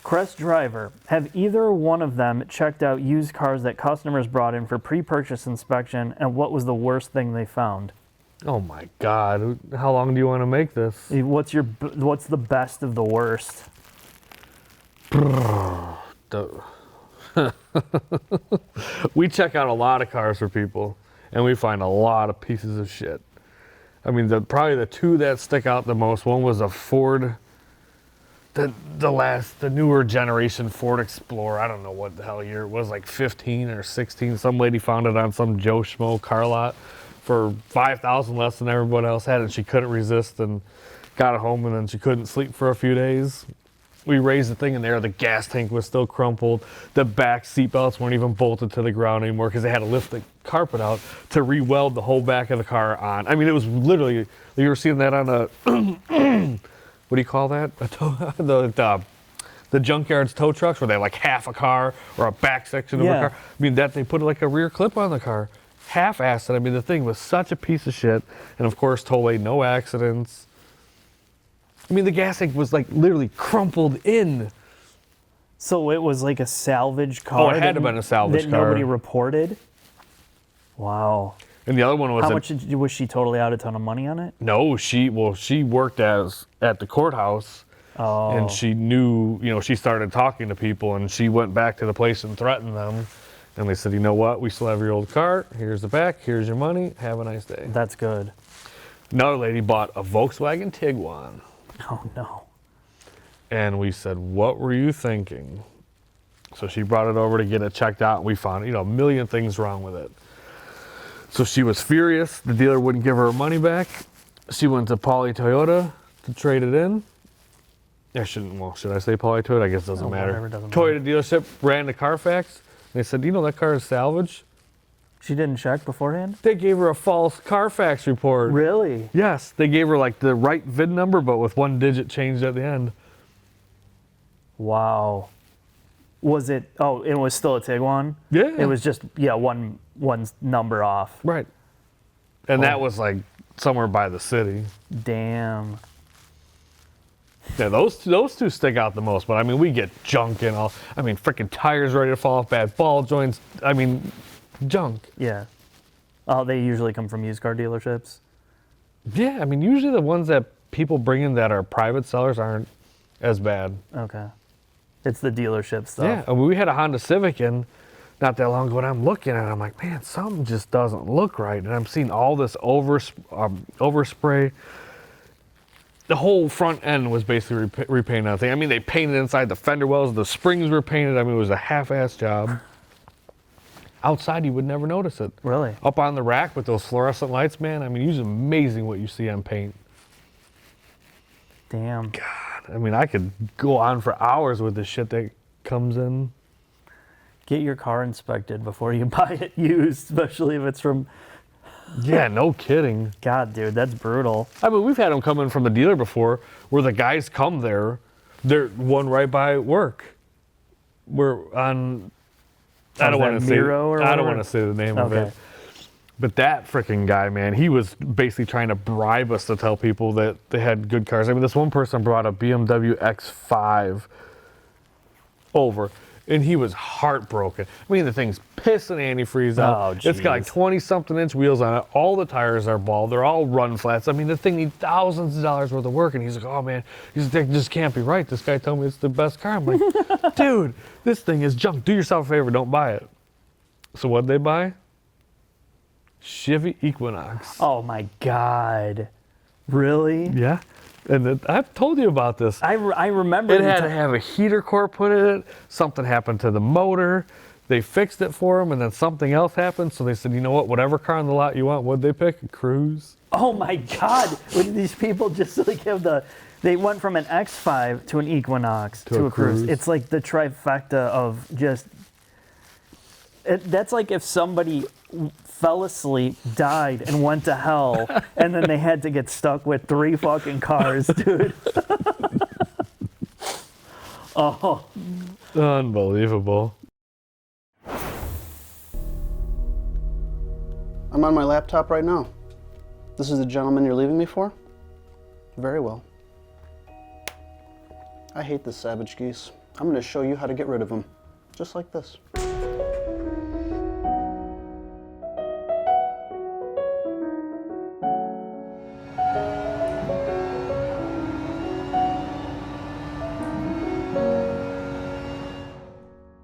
Crest driver, have either one of them checked out used cars that customers brought in for pre-purchase inspection, and what was the worst thing they found? Oh my God! How long do you want to make this? What's the best of the worst? We check out a lot of cars for people, and we find a lot of pieces of shit. I mean, probably the two that stick out the most. One was a Ford, the newer generation Ford Explorer. I don't know what the hell year it was, like 15 or 16. Some lady found it on some Joe Schmo car lot for $5,000 less than everyone else had, and she couldn't resist and got it home, and then she couldn't sleep for a few days. We raised the thing in there. The gas tank was still crumpled. The back seat belts weren't even bolted to the ground anymore because they had to lift the carpet out to re-weld the whole back of the car on. I mean, it was literally, you were seeing that on a, what do you call that? The junkyard's tow trucks where they have like half a car or a back section of a car. I mean, that they put like a rear clip on the car. Half-assed it. I mean, the thing was such a piece of shit. And of course, totally no accidents. I mean, the gas tank was like literally crumpled in. So it was like a salvage car? Oh, it had to have been a salvage that car. Nobody reported? Wow. And the other one was... How much was she totally out a ton of money on it? No, she worked at the courthouse. Oh. And she knew, she started talking to people, and she went back to the place and threatened them. And they said, you know what? We still have your old car. Here's the back. Here's your money. Have a nice day. That's good. Another lady bought a Volkswagen Tiguan. Oh, no. And we said, what were you thinking? So she brought it over to get it checked out, and we found, a million things wrong with it. So she was furious. The dealer wouldn't give her her money back. She went to Pauly Toyota to trade it in. Should I say Pauly Toyota? I guess it doesn't matter. Whatever, doesn't Toyota dealership ran to Carfax. They said, that car is salvage? She didn't check beforehand? They gave her a false Carfax report. Really? Yes, they gave her like the right VIN number, but with one digit changed at the end. Wow. Was it? Oh, it was still a Tiguan? Yeah. It was just one number off. Right. And that was like somewhere by the city. Damn. Yeah, those two stick out the most. But I mean, we get junk and all. I mean, freaking tires ready to fall off, bad ball joints. I mean, junk. Yeah. Oh, they usually come from used car dealerships? Yeah, I mean, usually the ones that people bring in that are private sellers aren't as bad. Okay. It's the dealership stuff. Yeah, I mean, we had a Honda Civic in not that long ago, and I'm looking at it, I'm like, man, something just doesn't look right. And I'm seeing all this overspray. The whole front end was basically repainted on the thing. I mean, they painted inside the fender wells, the springs were painted. I mean, it was a half-ass job. Outside, you would never notice it. Really? Up on the rack with those fluorescent lights, man, I mean, it's amazing what you see on paint. Damn. God, I mean, I could go on for hours with this shit that comes in. Get your car inspected before you buy it used, especially if it's from... Yeah, no kidding. God, dude, that's brutal. I mean, we've had them come in from the dealer before where the guys come there. They're one right by work. We're on... I don't want to say the name of it. But that freaking guy, man, he was basically trying to bribe us to tell people that they had good cars. I mean, this one person brought a BMW X5 over, and he was heartbroken. I mean, the thing's pissing antifreeze out. Oh, it's got like 20-something inch wheels on it. All the tires are bald. They're all run flats. I mean, the thing needs thousands of dollars worth of work. And he's like, oh, man, that just can't be right. This guy told me it's the best car. I'm like, dude, this thing is junk. Do yourself a favor. Don't buy it. So what'd they buy? Chevy Equinox. Oh, my God. Really? Yeah. And I've told you about this. I remember. It had to have a heater core put in it. Something happened to the motor. They fixed it for him, and then something else happened. So they said, you know what? Whatever car on the lot you want, what'd they pick? A Cruise. Oh, my God. What did these people just like have the... They went from an X5 to an Equinox to a Cruise. It's like the trifecta of just... That's like if somebody fell asleep, died, and went to hell, and then they had to get stuck with 3 fucking cars, dude. Oh. Unbelievable. I'm on my laptop right now. This is the gentleman you're leaving me for? Very well. I hate the Savage Geese. I'm going to show you how to get rid of them, just like this.